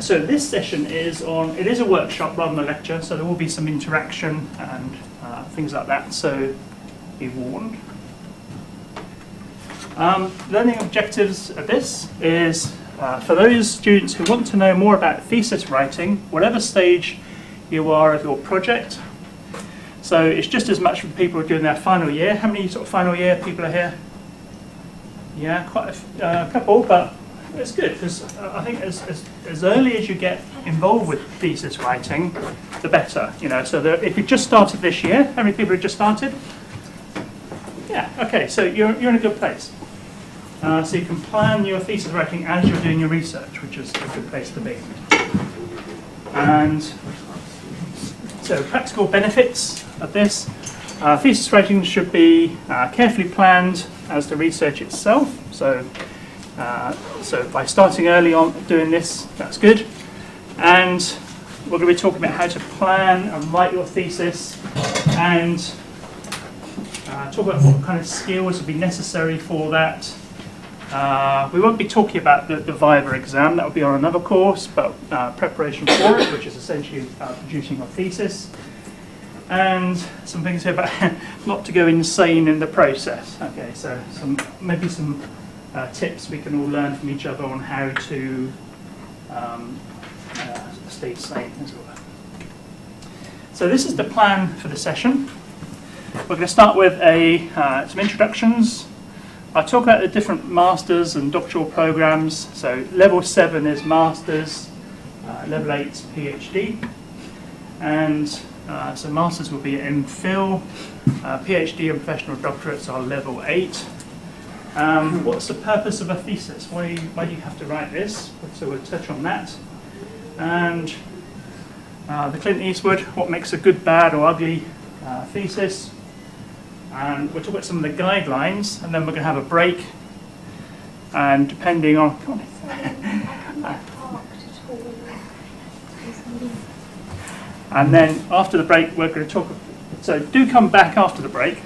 So this session is on, it is a workshop rather than a lecture, so there will be some interaction and things like that, so be warned. Learning objectives of this is for those students who want to know more about thesis writing, whatever stage you are of your project. So it's just as much for people who are doing their final year. How many sort of final year people are here? Yeah, quite a couple, but it's good because I think as early as you get involved with thesis writing, the better. You know, so if you just started this year, how many people have just started? Yeah, okay, so you're in a good place. So you can plan your thesis writing as you're doing your research, which is a good place to be. And so practical benefits of this. Thesis writing should be carefully planned as the research itself. So by starting early on doing this, that's good. And we're going to be talking about how to plan and write your thesis and talk about what kind of skills would be necessary for that. We won't be talking about the Viva exam, that will be on another course, but preparation for it, which is essentially producing your thesis. And some things here about not to go insane in the process. Okay, so maybe some tips we can all learn from each other on how to stay sane as well. So this is the plan for the session. We're going to start with some introductions. I'll talk about the different masters and doctoral programs. So level 7 is masters, level 8 is PhD, and so masters will be MPhil, PhD and professional doctorates are level 8. What's the purpose of a thesis? Why do you have to write this? So we'll touch on that. And the Clint Eastwood, what makes a good, bad or ugly thesis. And we'll talk about some of the guidelines, and then we're going to have a break. And depending on... and then after the break, we're going to talk... So do come back after the break.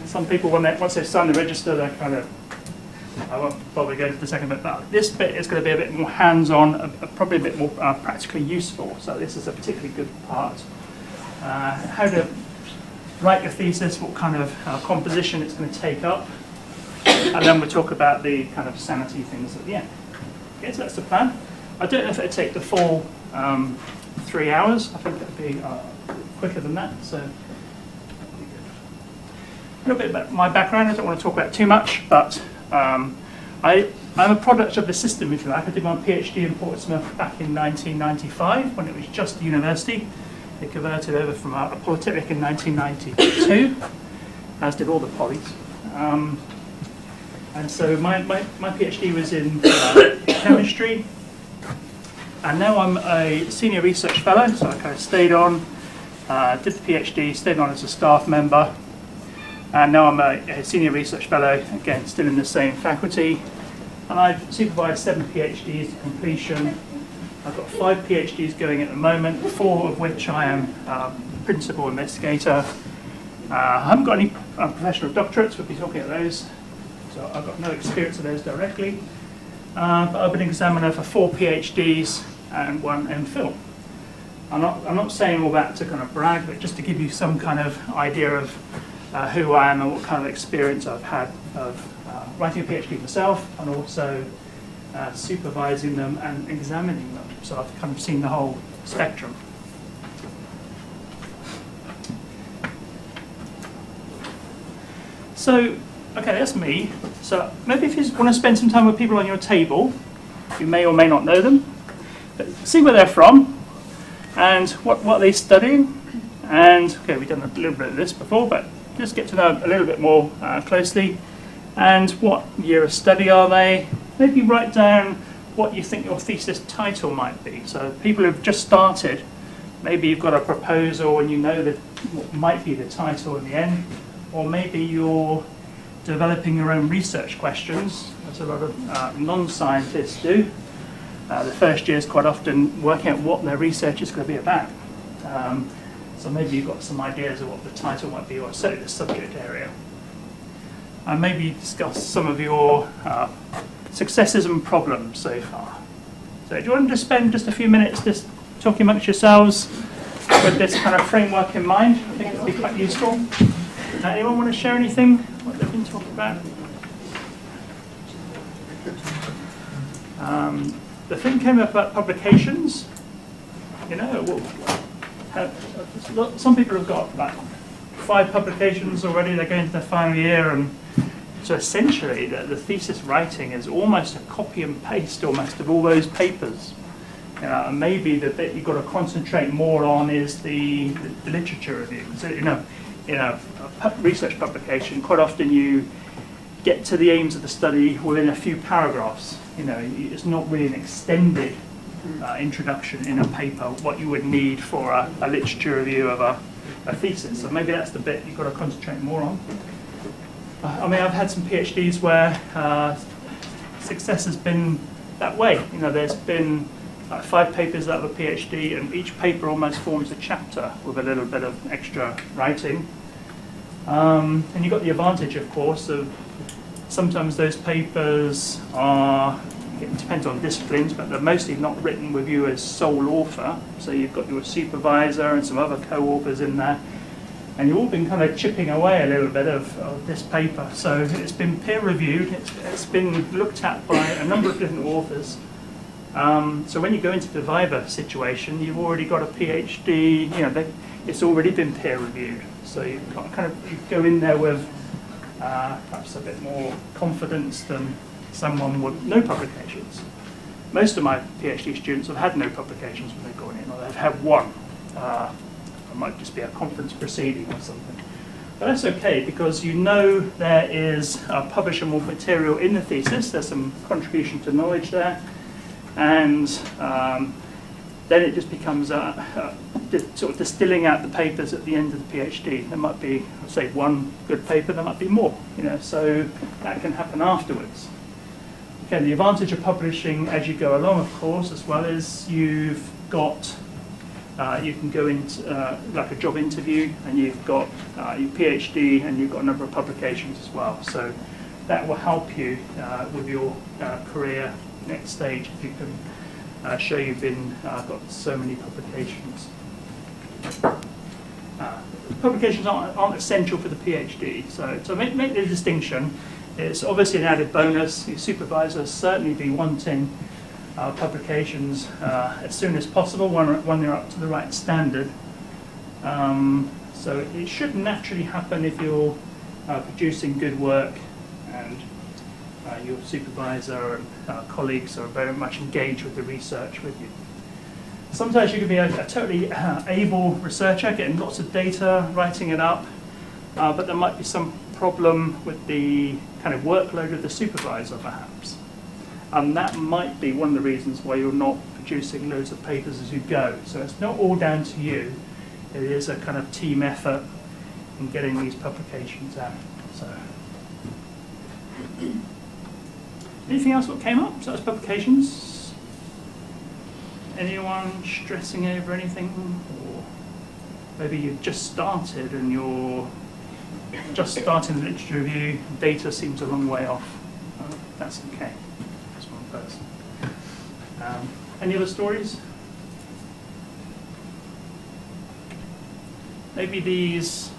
Some people, once they've signed the register, they're kind of... I won't bother going to the second bit, but this bit is going to be a bit more hands-on, probably a bit more practically useful. So this is a particularly good part. How to write your thesis, what kind of composition it's going to take up, and then we'll talk about the kind of sanity things at the end. Okay, so that's the plan. I don't know if it'll take the full 3 hours. I think it'll be quicker than that. So a little bit about my background. I don't want to talk about too much, but I'm a product of the system, if you like. I did my PhD in Portsmouth back in 1995 when it was just a university. It converted over from a polytechnic in 1992, as did all the polys. And so my PhD was in chemistry, and now I'm a senior research fellow, so I kind of stayed on, did the PhD, stayed on as a staff member, and now I'm a senior research fellow, again, still in the same faculty, and I've supervised 7 PhDs to completion. I've got 5 PhDs going at the moment, 4 of which I am principal investigator. I haven't got any professional doctorates, we'll be talking about those, so I've got no experience of those directly. But I've been examiner for 4 PhDs and 1 MPhil. I'm not saying all that to kind of brag, but just to give you some kind of idea of who I am and what kind of experience I've had of writing a PhD myself and also supervising them and examining them. So I've kind of seen the whole spectrum. So, okay, that's me. So maybe if you want to spend some time with people on your table, you may or may not know them, but see where they're from and what they're studying. And, okay, we've done a little bit of this before, but just get to know a little bit more closely. And what year of study are they? Maybe write down what you think your thesis title might be. So people who've just started, maybe you've got a proposal and you know that what might be the title in the end, or maybe you're developing your own research questions, as a lot of non-scientists do. The first year is quite often working out what their research is going to be about. So maybe you've got some ideas of what the title might be, or certainly the subject area. And maybe discuss some of your successes and problems so far. So do you want to just spend just a few minutes just talking amongst yourselves with this kind of framework in mind? I think it would be quite useful. Anyone want to share anything, what they've been talking about? The thing came up about publications. You know, some people have got like 5 publications already, they're going to their final year, and so essentially the thesis writing is almost a copy and paste almost of all those papers. And maybe the bit you've got to concentrate more on is the literature review. So, a research publication, quite often you get to the aims of the study within a few paragraphs. It's not really an extended introduction in a paper, what you would need for a literature review of a thesis. So maybe that's the bit you've got to concentrate more on. I've had some PhDs where success has been that way. There's been 5 papers out of a PhD, and each paper almost forms a chapter with a little bit of extra writing. And you've got the advantage, of course, of sometimes those papers are, it depends on disciplines, but they're mostly not written with you as sole author. So you've got your supervisor and some other co-authors in there. And you've all been kind of chipping away a little bit of this paper. So it's been peer-reviewed, it's been looked at by a number of different authors. So when you go into the Viva situation, you've already got a PhD, it's already been peer-reviewed. So you go in there with perhaps a bit more confidence than someone with no publications. Most of my PhD students have had no publications when they've gone in, or they've had one. It might just be a conference proceeding or something. But that's okay, because there is publishable material in the thesis, there's some contribution to knowledge there, and then it just becomes sort of distilling out the papers at the end of the PhD. There might be, say, one good paper, there might be more, so that can happen afterwards. Okay, the advantage of publishing as you go along, of course, as well as you've got, you can go into like a job interview, and you've got your PhD, and you've got a number of publications as well. So that will help you with your career next stage if you can show you've got so many publications. Publications aren't essential for the PhD, so to make the distinction, it's obviously an added bonus. Your supervisor certainly be wanting publications as soon as possible when they're up to the right standard. So it should naturally happen if you're producing good work and your supervisor and colleagues are very much engaged with the research with you. Sometimes you can be a totally able researcher, getting lots of data, writing it up, but there might be some problem with the kind of workload of the supervisor, perhaps. And that might be one of the reasons why you're not producing loads of papers as you go. So it's not all down to you. It is a kind of team effort in getting these publications out. So, anything else that came up? So that's publications. Anyone stressing over anything? Or maybe you've just started and you're just starting the literature review, data seems a long way off. That's okay. That's one person. Any other stories? Maybe these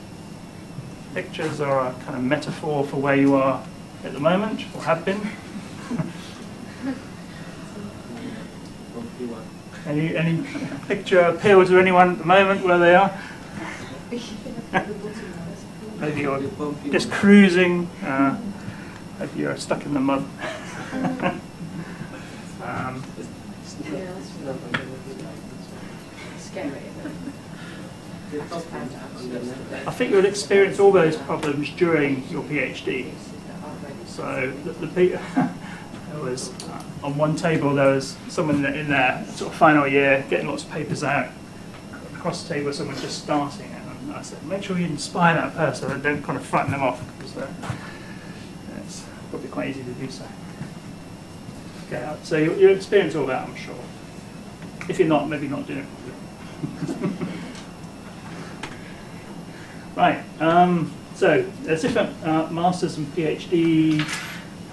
pictures are a kind of metaphor for where you are at the moment, or have been. Any picture appeal to anyone at the moment where they are? Maybe you're just cruising, maybe you're stuck in the mud. I think you'll experience all those problems during your PhD. So there was on one table there was someone in their sort of final year getting lots of papers out. Across the table, someone just starting it, and I said, make sure you inspire that person and don't kind of frighten them off, because it's probably quite easy to do so. Okay, so you'll experience all that, I'm sure. If you're not, maybe not do it. Right, so there's different masters and PhD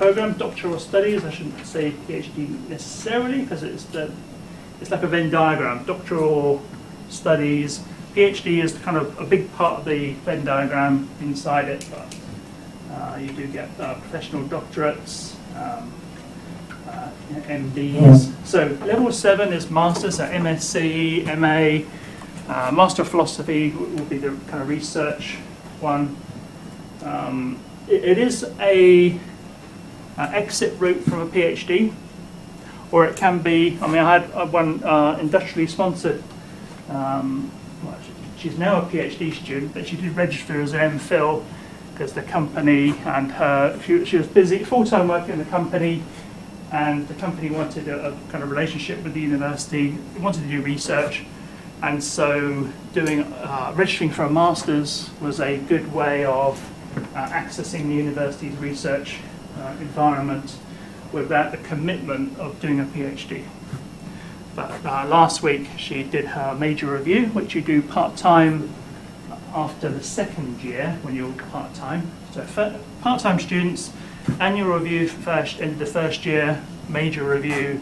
program. Doctoral studies, I shouldn't say PhD necessarily, because it's like a Venn diagram. Doctoral studies, PhD is kind of a big part of the Venn diagram inside it, but you do get professional doctorates, MDs. So level 7 is masters, so MSc, MA, Master of Philosophy will be the kind of research one. It is a exit route from a PhD, or it can be. I mean, I had one industrially sponsored. She's now a PhD student, but she did register as an MPhil because the company and her. She was busy full-time working in the company, and the company wanted a kind of relationship with the university. They wanted to do research. And so registering for a master's was a good way of accessing the university's research environment without the commitment of doing a PhD. But last week she did her major review, which you do part-time after the second year when you're part-time. So part-time students, annual review end of the first year, major review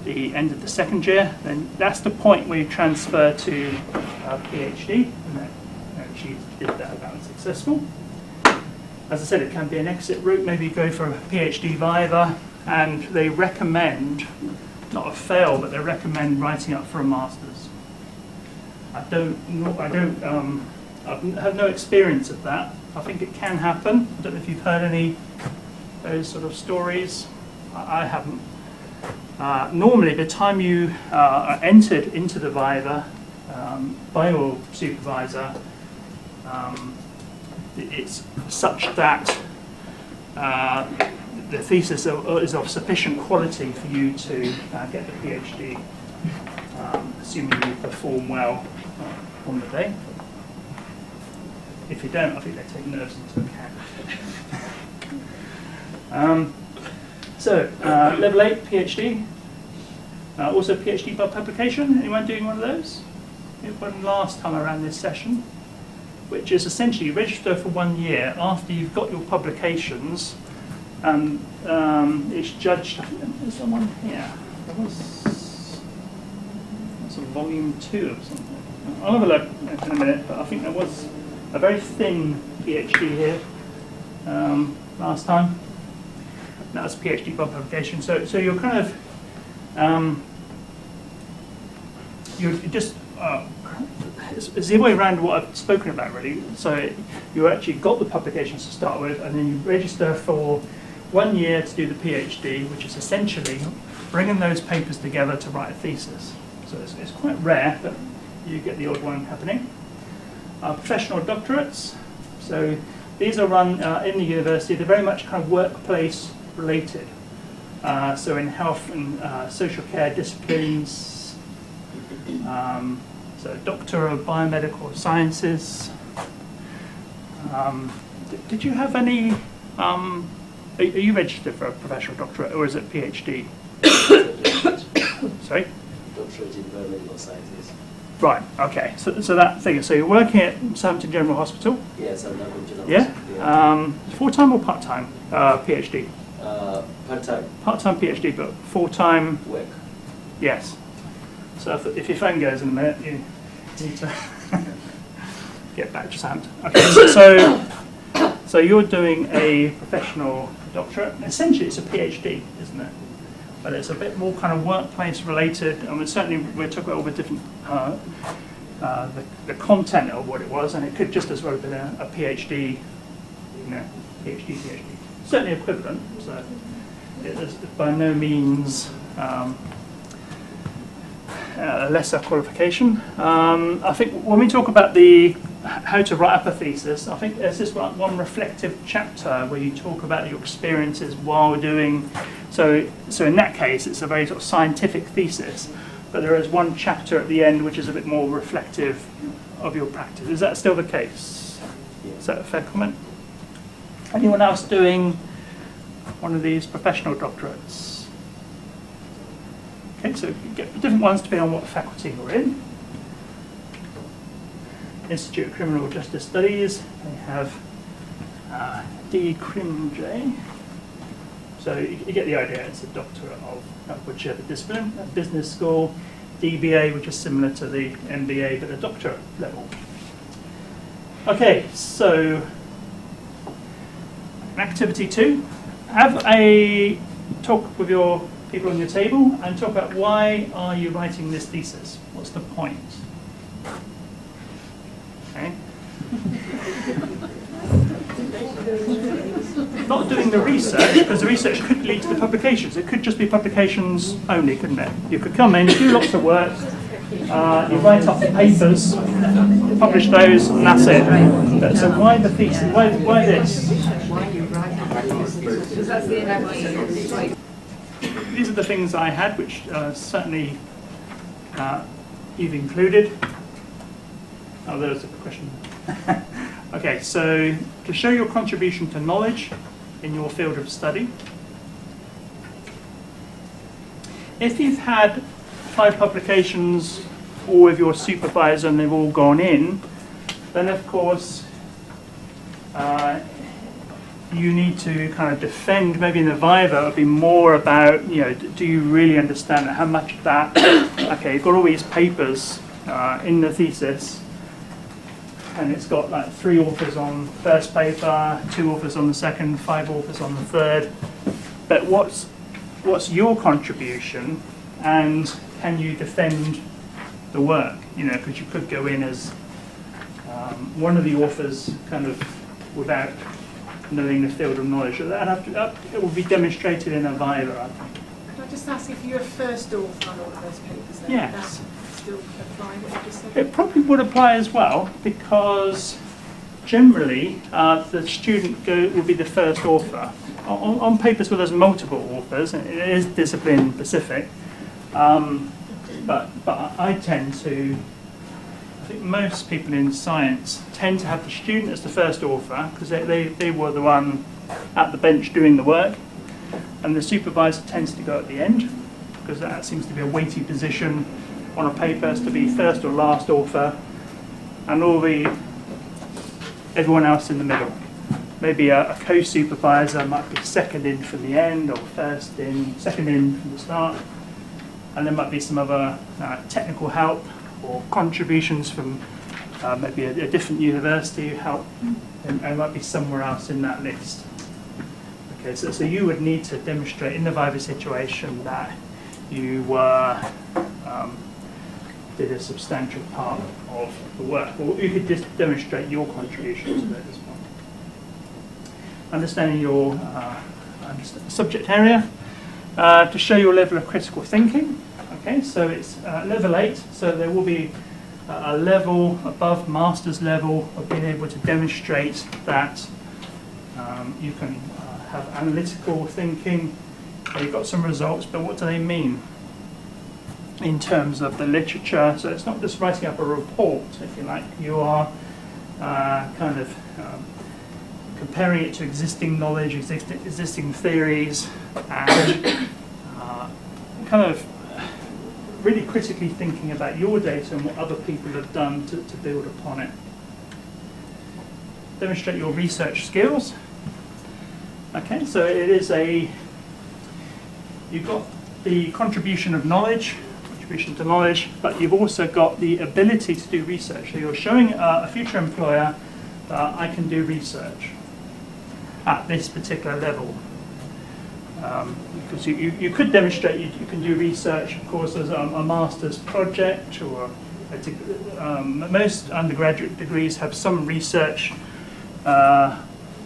the end of the second year, then that's the point where you transfer to a PhD, and she did that, that was successful. As I said, it can be an exit route, maybe you go for a PhD Viva, and they recommend, not a fail, but they recommend writing up for a master's. I have no experience of that. I think it can happen. I don't know if you've heard any of those sort of stories. I haven't. Normally, the time you are entered into the Viva by your supervisor, it's such that the thesis is of sufficient quality for you to get the PhD, assuming you perform well on the day. If you don't, I think they take nerves into account. Level 8 PhD. Also PhD by publication. Anyone doing one of those? We had one last time around this session, which is essentially you register for 1 year after you've got your publications, and it's judged. I think there's someone here. There was a volume 2 of something. I'll have a look in a minute, but I think there was a very thin PhD here last time. That was PhD by publication. So you're kind of you're just it's the way around what I've spoken about really. So you actually got the publications to start with, and then you register for 1 year to do the PhD, which is essentially bringing those papers together to write a thesis. So it's quite rare, but you get the odd one happening. Professional doctorates. So these are run in the university. They're very much kind of workplace related. So in health and social care disciplines, so Doctor of Biomedical Sciences. Did you have any, are you registered for a professional doctorate, or is it PhD? Sorry? Doctorate in Biomedical Sciences. Right, okay, so that thing, so you're working at Southampton General Hospital? Yes, I'm Southampton General Yeah? Hospital. Full-time or part-time PhD? Part-time. Part-time PhD, but full-time? Work. Yes. So if your phone goes in a minute, you need to get back to Southampton. Okay, so you're doing a professional doctorate. Essentially, it's a PhD, isn't it? But it's a bit more kind of workplace related. I mean, certainly we'll talk about all the different, the content of what it was, and it could just as well have been a PhD, PhD. Certainly equivalent, so it is by no means a lesser qualification. I think when we talk about how to write up a thesis, I think there's this one reflective chapter where you talk about your experiences while doing. So in that case, it's a very sort of scientific thesis, but there is one chapter at the end which is a bit more reflective of your practice. Is that still the case? Is that a fair comment? Anyone else doing one of these professional doctorates? Okay, so you get different ones depending on what faculty you're in. Institute of Criminal Justice Studies, they have DCrimJ. So you get the idea. It's a doctorate of whichever discipline. A business school, DBA, which is similar to the MBA, but a doctorate level. Okay, so activity 2. Have a talk with your people on your table and talk about why are you writing this thesis? What's the point? Okay. Not doing the research, because the research could lead to the publications. It could just be publications only, couldn't it? You could come in, do lots of work, you write up the papers, publish those, and that's it. But, so why the thesis? Why this? These are the things I had, which certainly you've included. Oh, there's a question. Okay, so to show your contribution to knowledge in your field of study. If you've had 5 publications, all with your supervisor, and they've all gone in, then of course you need to kind of defend. Maybe in the Viva it would be more about, do you really understand how much of that? Okay, you've got all these papers in the thesis, and it's got like 3 authors on first paper, 2 authors on the second, 5 authors on the third. But what's your contribution, and can you defend the work? Because you could go in as one of the authors, kind of without knowing the field of knowledge. It will be demonstrated in a Viva, I think. Could I just ask if you're a first author on all of those papers? Then Yes. Would that still apply what you just said? It probably would apply as well, because generally the student will be the first author. On papers where there's multiple authors, and it is discipline specific, but I tend to, I think most people in science tend to have the student as the first author, because they were the one at the bench doing the work, and the supervisor tends to go at the end, because that seems to be a weighty position on a paper, as to be first or last author, and everyone else in the middle. Maybe a co-supervisor might be second in from the end, or second in from the start, and there might be some other technical help or contributions from maybe a different university help, and might be somewhere else in that list. Okay, so you would need to demonstrate in the Viva situation that you did a substantial part of the work, or you could just demonstrate your contribution to that as well. Understanding your subject area, to show your level of critical thinking. Okay, so it's level 8, so there will be a level above master's level of being able to demonstrate that you can have analytical thinking. You've got some results, but what do they mean in terms of the literature? So it's not just writing up a report, if you like. You are kind of comparing it to existing knowledge, existing theories, and kind of really critically thinking about your data and what other people have done to build upon it. Demonstrate your research skills. Okay, so it is you've got the contribution to knowledge, but you've also got the ability to do research. So you're showing a future employer that I can do research at this particular level. Because you could demonstrate you can do research, of course, as a master's project, or most undergraduate degrees have some research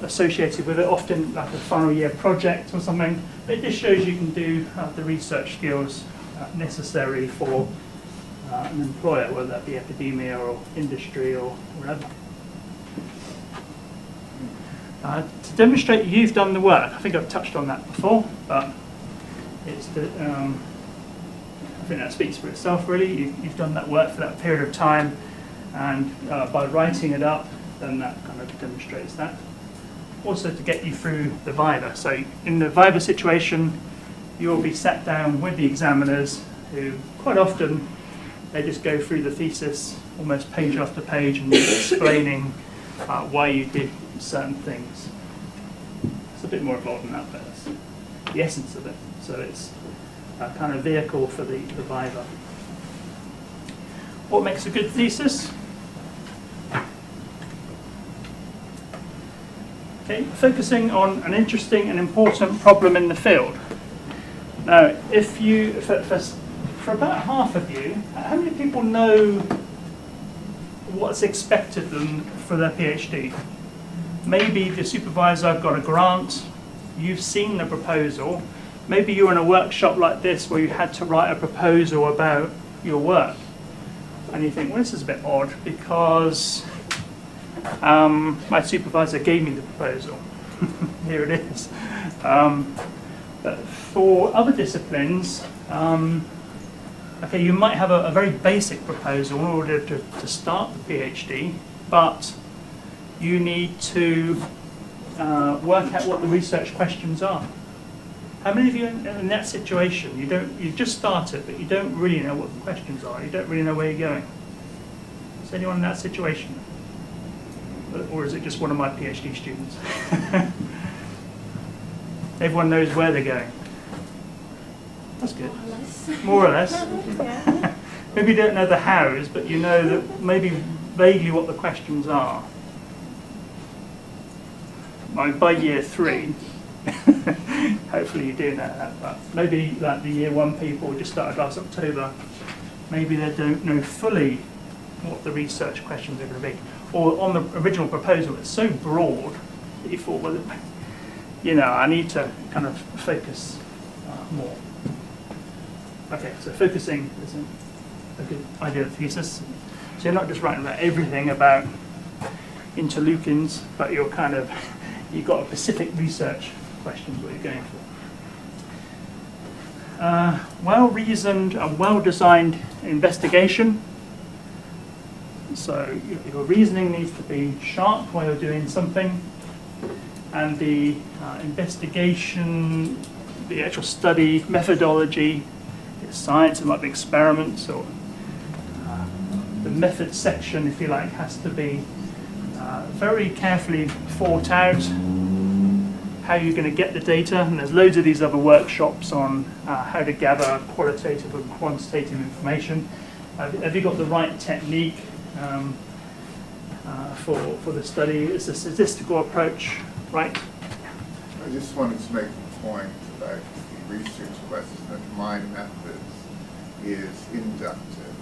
associated with it, often like a final year project or something. But it just shows you can do the research skills necessary for an employer, whether that be academia or industry or whatever. To demonstrate you've done the work, I think I've touched on that before, but it's I think that speaks for itself really. You've done that work for that period of time, and by writing it up, then that kind of demonstrates that. Also to get you through the Viva. So in the Viva situation, you'll be sat down with the examiners, who quite often they just go through the thesis almost page after page and explaining why you did certain things. It's a bit more involved than that, but the essence of it. So it's a kind of vehicle for the viva. What makes a good thesis? Okay, focusing on an interesting and important problem in the field. Now, if you, for about half of you, how many people know what's expected of them for their PhD? Maybe the supervisor got a grant, you've seen the proposal, maybe you're in a workshop like this where you had to write a proposal about your work. And you think, well, this is a bit odd because my supervisor gave me the proposal. Here it is. But for other disciplines, okay, you might have a very basic proposal in order to start the PhD, but you need to work out what the research questions are. How many of you in that situation, you just started, but you don't really know what the questions are, you don't really know where you're going? Is anyone in that situation? Or is it just one of my PhD students? Everyone knows where they're going. That's good. More or less. Yeah. Maybe you don't know the hows, but you know that maybe vaguely what the questions are. By year 3, hopefully you do know that, but maybe like the year 1 people just started last October, maybe they don't know fully what the research questions are going to be. Or on the original proposal, it's so broad that you thought, well, you know, I need to kind of focus more. Okay, so focusing is a good idea of thesis. So you're not just writing about everything about interleukins, but you've got a specific research question what you're going for. Well-reasoned and well-designed investigation. So your reasoning needs to be sharp while you're doing something, and the investigation, the actual study methodology, it's science, it might be experiments, or the method section, if you like, has to be very carefully thought out, how you're going to get the data, and there's loads of these other workshops on how to gather qualitative and quantitative information. Have you got the right technique for the study? It's a statistical approach, right? I just wanted to make a point about the research question that my method is inductive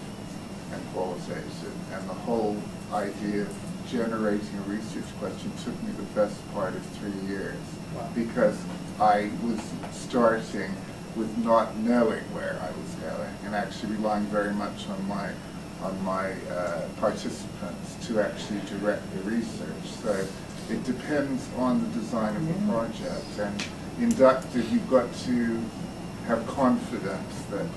and qualitative, and the whole idea of generating a research question took me the best part of 3 years. Wow. Because I was starting with not knowing where I was going and actually relying very much on my participants to actually direct the research. So it depends on the design of the project. And inductive, you've got to have confidence that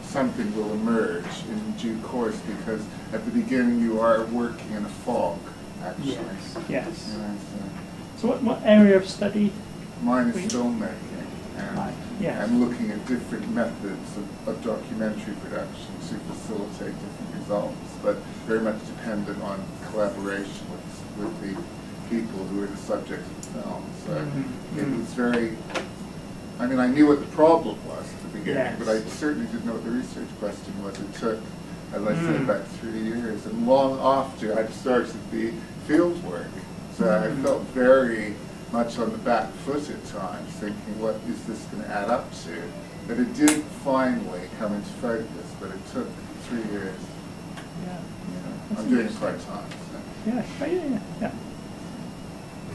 something will emerge in due course, because at the beginning you are working in a fog, actually. Yes. You know, so what area of study? mine is filmmaking, and Yes. I'm looking at different methods of documentary production to facilitate different results, but very much dependent on collaboration with the people who are the subject of the film. So it was very, I mean, I knew what the problem was at the beginning, Yes. but I certainly didn't know what the research question was. It took, as I said, about 3 years, and long after I'd started the field work. So I felt very much on the back foot at times, thinking, what is this going to add up to? But it did finally come into focus, but it took 3 years. Yeah. You know, I'm doing it part-time. So. Yeah.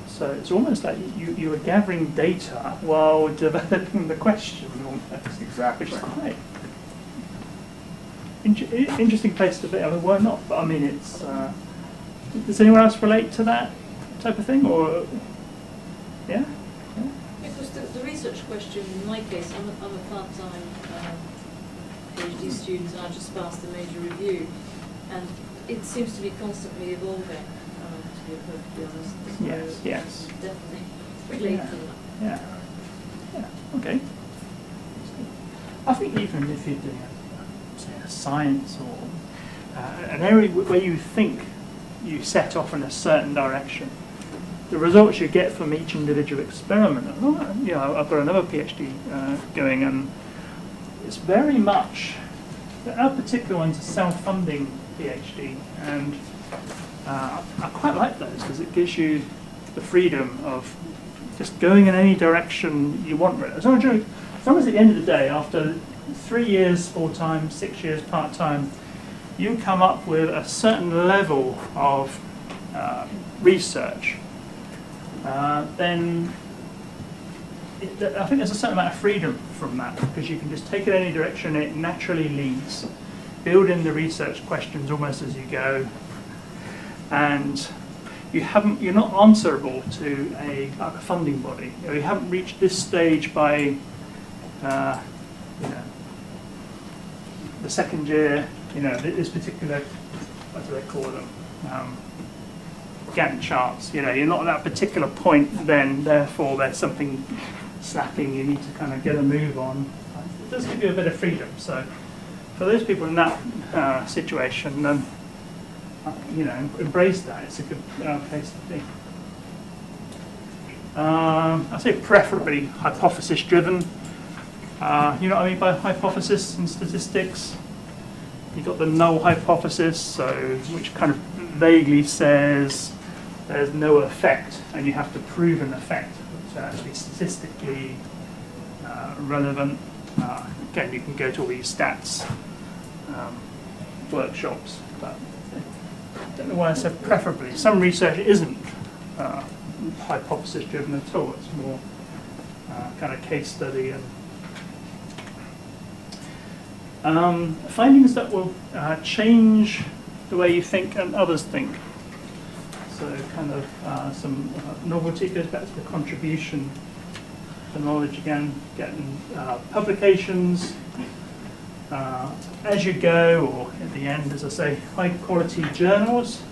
So it's almost like you were gathering data while developing the question, almost. Exactly. Which is quite interesting place to be. I mean, why not? But I mean, it's. Does anyone else relate to that type of thing, or? Yeah. Because the research question, in my case, I'm a part-time PhD student, and I just passed a major review, and it seems to be constantly evolving, to be perfectly honest. So Yes. Definitely relate to that. Yeah. Okay. I think even if you're doing, say, a science or an area where you think you set off in a certain direction, the results you get from each individual experiment. You know, I've got another PhD going, and it's very much, our particular one's a self-funding PhD, and I quite like those because it gives you the freedom of just going in any direction you want. As long as at the end of the day, after 3 years full-time, 6 years part-time, you come up with a certain level of research, then I think there's a certain amount of freedom from that, because you can just take it any direction it naturally leads, build in the research questions almost as you go, and you're not answerable to a funding body. You know, you haven't reached this stage by you know, the second year, you know, this particular, what do they call them, Gantt charts. You know, you're not at that particular point, then therefore there's something snapping, you need to kind of get a move on. It does give you a bit of freedom. So for those people in that situation, then you know, embrace that. It's a good place to be. I say preferably hypothesis driven. You know what I mean by hypothesis in statistics? You've got the null hypothesis, so which kind of vaguely says there's no effect, and you have to prove an effect, which is actually statistically relevant. Again, you can go to all these stats workshops, but I don't know why I said preferably. Some research isn't hypothesis driven at all. It's more kind of case study and findings that will change the way you think and others think. So kind of some novelty. It goes back to the contribution to knowledge again, getting publications as you go, or at the end, as I say, high quality journals.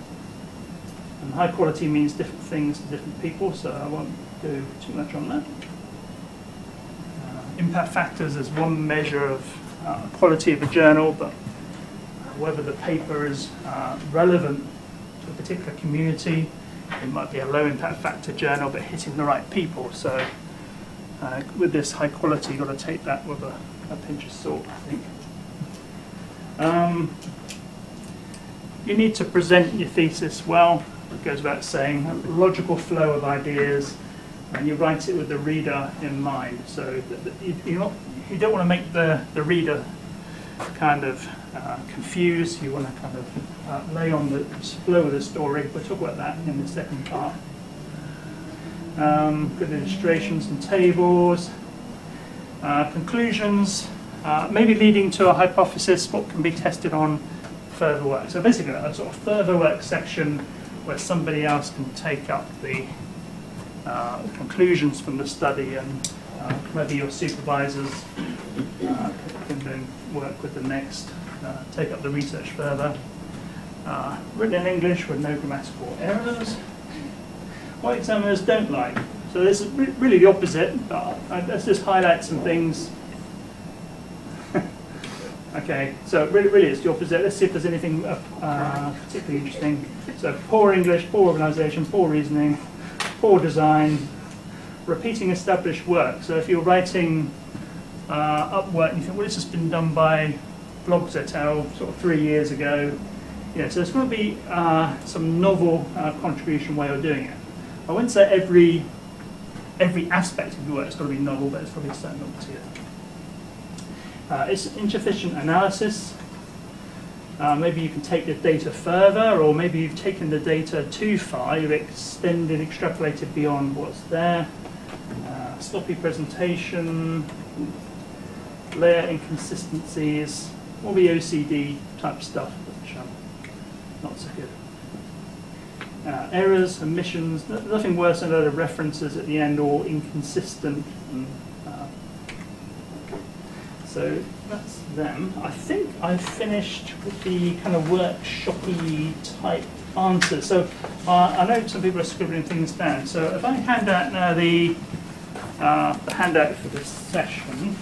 And high quality means different things to different people, so I won't go too much on that. Impact factors is one measure of quality of a journal, but whether the paper is relevant to a particular community, it might be a low impact factor journal, but hitting the right people. So with this high quality, you've got to take that with a pinch of salt, I think. You need to present your thesis well. It goes without saying, a logical flow of ideas, and you write it with the reader in mind. So you don't want to make the reader kind of confused. You want to kind of lay on the flow of the story. We'll talk about that in the second part. Good illustrations and tables. Conclusions, maybe leading to a hypothesis, what can be tested on further work. So basically a sort of further work section where somebody else can take up the conclusions from the study, and maybe your supervisors can then work with the next, take up the research further. Written in English with no grammatical errors. What examiners don't like. So this is really the opposite, but let's just highlight some things. Okay, so really it's the opposite. Let's see if there's anything particularly interesting. So poor English, poor organisation, poor reasoning, poor design, repeating established work. So if you're writing up work and you think, well, this has been done by Blogs et al. Sort of 3 years ago. Yeah, so there's going to be some novel contribution way of doing it. I wouldn't say every aspect of the work has got to be novel, but it's probably a certain novelty. It's insufficient analysis. Maybe you can take the data further, or maybe you've taken the data too far, you've extended, extrapolated beyond what's there. Sloppy presentation, layer inconsistencies, all the OCD type stuff, which not so good. Errors, omissions, nothing worse than a load of references at the end, or inconsistent. So that's them. I think I've finished with the kind of workshop-y type answers. So I know some people are scribbling things down. So if I hand out now the handout for this session.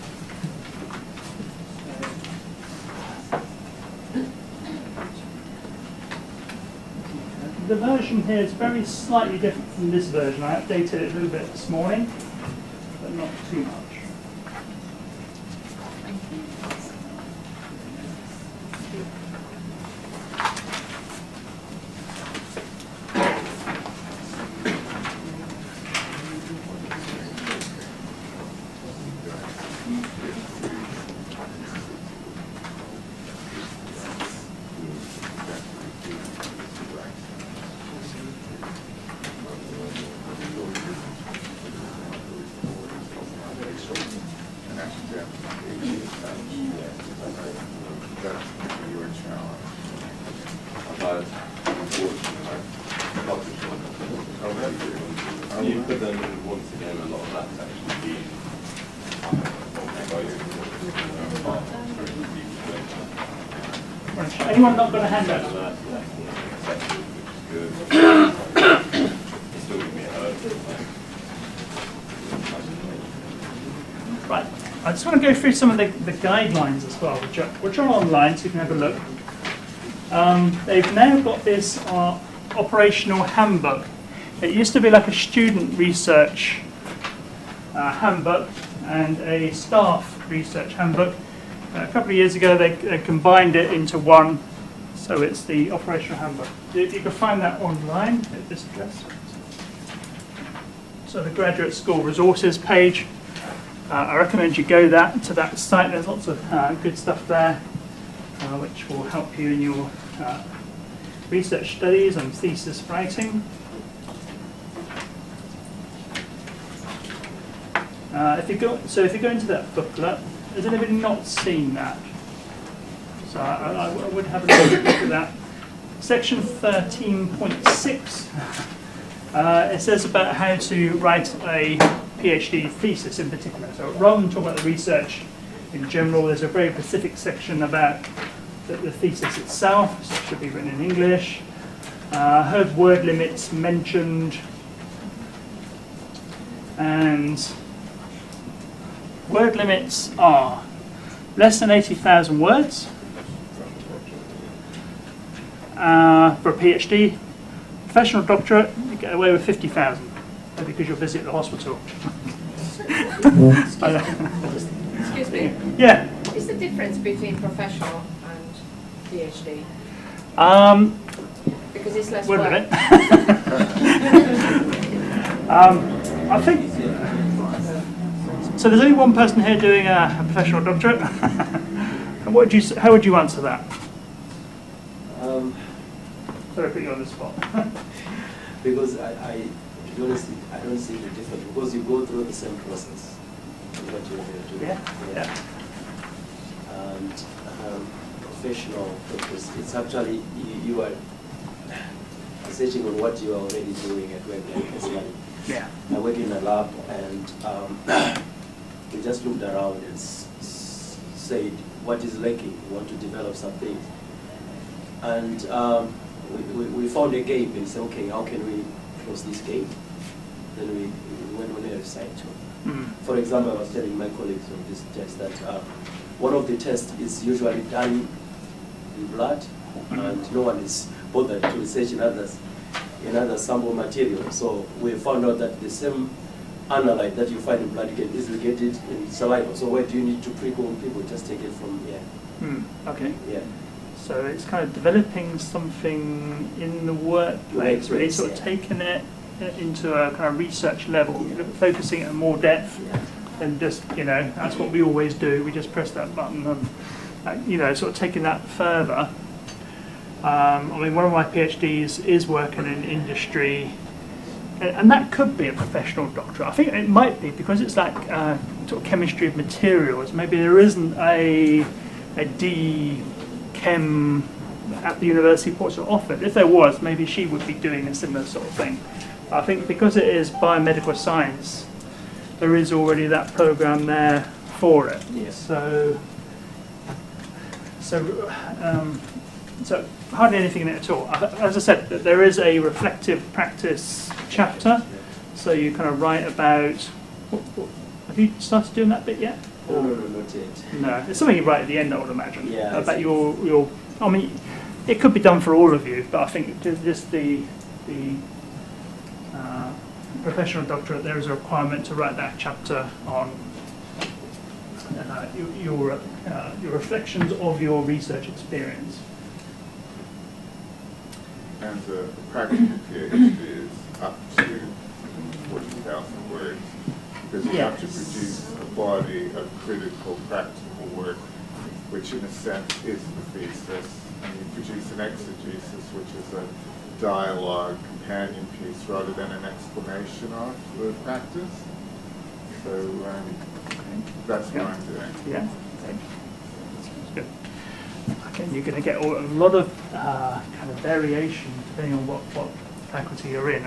the version here is very slightly different from this version. I updated it a little bit this morning, but not too much. You put them in once again, a lot of that's actually Right. Anyone not got a handout? good. Still give me a hug. Right. I just want to go through some of the guidelines as well, which are online, so you can have a look. They've now got this operational handbook. It used to be like a student research handbook and a staff research handbook. A couple of years ago, they combined it into one, so it's the operational handbook. You can find that online at this address. So the graduate school resources page. I recommend you go to that site. There's lots of good stuff there, which will help you in your research studies and thesis writing. If you go into that booklet, has anybody not seen that? So I would have a look at that. Section 13.6, it says about how to write a PhD thesis in particular. So rather than talk about the research in general, there's a very specific section about the thesis itself. So it should be written in English. Heard word limits mentioned, and word limits are less than 80,000 words for a PhD. Professional doctorate, you get away with 50,000, because you're busy at the hospital. Excuse me. Yeah. What is the difference between professional and PhD? Because it's less Wait a work. minute. I think so. There's only one person here doing a professional doctorate. And how would you answer that? Sorry, I put you on the spot. Because to be honest, I don't see the difference, because you go through the same process. What you're doing. Yeah. And professional purpose, it's actually you are researching on what you are already doing at work, like personally. Yeah. I work in a lab, and we just looked around and said, what is lacking? We want to develop something. And we found a gap and said, okay, how can we close this gap? Then we went on a research. For example, I was telling my colleagues on this test that one of the tests is usually done in blood, and no one is bothered to research in other sample material. So we found out that the same analyte that you find in blood, you can easily get it in saliva. So why do you need to prick on people? Just take it from here. Okay. Yeah. So it's kind of developing something in the workplace, really, sort of taking it into a kind of research level, focusing it on more depth, and just, that's what we always do. We just press that button and, sort of taking that further. I mean, one of my PhDs is working in industry, and that could be a professional doctorate. I think it might be, because it's like sort of chemistry of materials. Maybe there isn't a D Chem at the University of Portsmouth offered. If there was, maybe she would be doing a similar sort of thing. I think because it is biomedical science, there is already that program there for it. Yes. So hardly anything in it at all. As I said, there is a reflective practice chapter, so you kind of write about. Have you started doing that bit yet? No, not yet. No, it's something you write at the end, I would imagine. Yeah. About your. I mean, it could be done for all of you, but I think just the professional doctorate, there is a requirement to write that chapter on your reflections of your research experience. And the practical PhD is up to 40,000 words, because you have to produce a body of critical practical work, which in a sense is the thesis, and you produce an exegesis, which is a dialogue companion piece rather than an explanation of the practice. So that's what I'm doing. Yeah, okay. That's good. Okay, you're going to get a lot of kind of variation depending on what faculty you're in,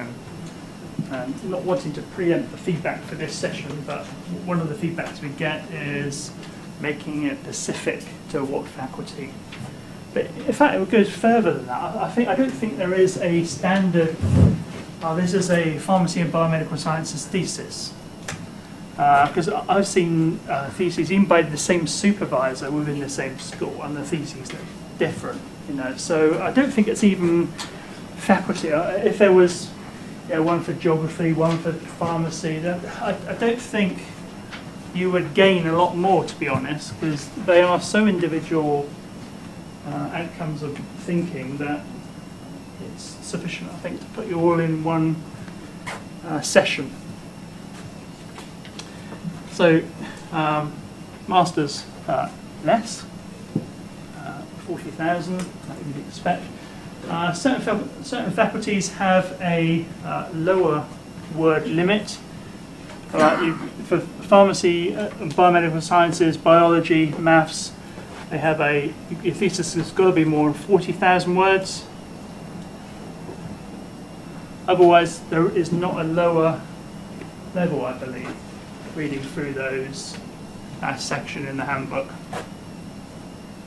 and not wanting to preempt the feedback for this session, but one of the feedbacks we get is making it specific to what faculty. But in fact, it goes further than that. I don't think there is a standard. This is a pharmacy and biomedical sciences thesis, because I've seen theses even by the same supervisor within the same school, and the theses are different. So I don't think it's even faculty. If there was one for geography, one for pharmacy, then I don't think you would gain a lot more, to be honest, because they are so individual outcomes of thinking that it's sufficient, I think, to put you all in one session. So, masters less, 40,000, that you'd expect. Certain faculties have a lower word limit. For pharmacy, biomedical sciences, biology, maths, they have your thesis has got to be more than 40,000 words. Otherwise, there is not a lower level, I believe, reading through that section in the handbook.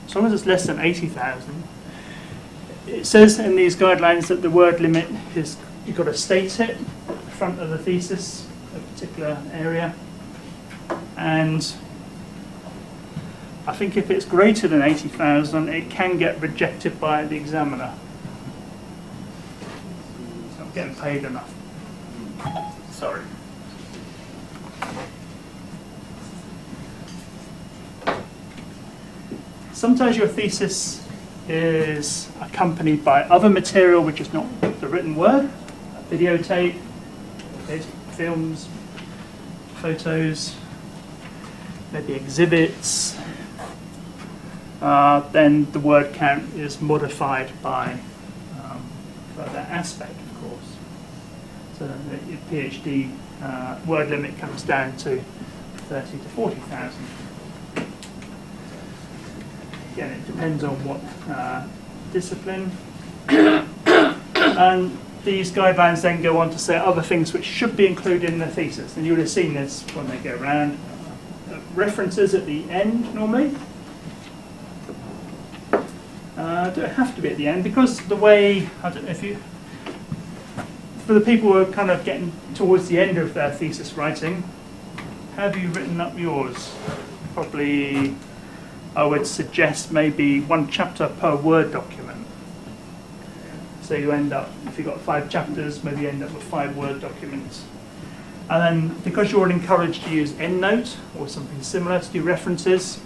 As long as it's less than 80,000. It says in these guidelines that the word limit is, you've got to state it at the front of the thesis, a particular area. And I think if it's greater than 80,000, it can get rejected by the examiner. It's not getting paid enough. Sorry. Sometimes your thesis is accompanied by other material which is not the written word, a videotape, films, photos, maybe exhibits. Then the word count is modified by that aspect, of course. So your PhD word limit comes down to 30 to 40,000. Again, it depends on what discipline. And these guidelines then go on to say other things which should be included in the thesis. And you would have seen this when they go around. References at the end, normally. Don't have to be at the end, because the way, I don't know if you, for the people who are kind of getting towards the end of their thesis writing, have you written up yours? Probably, I would suggest maybe one chapter per Word document. So you end up, if you've got 5 chapters, maybe you end up with 5 Word documents. And then, because you're all encouraged to use EndNote or something similar to do references,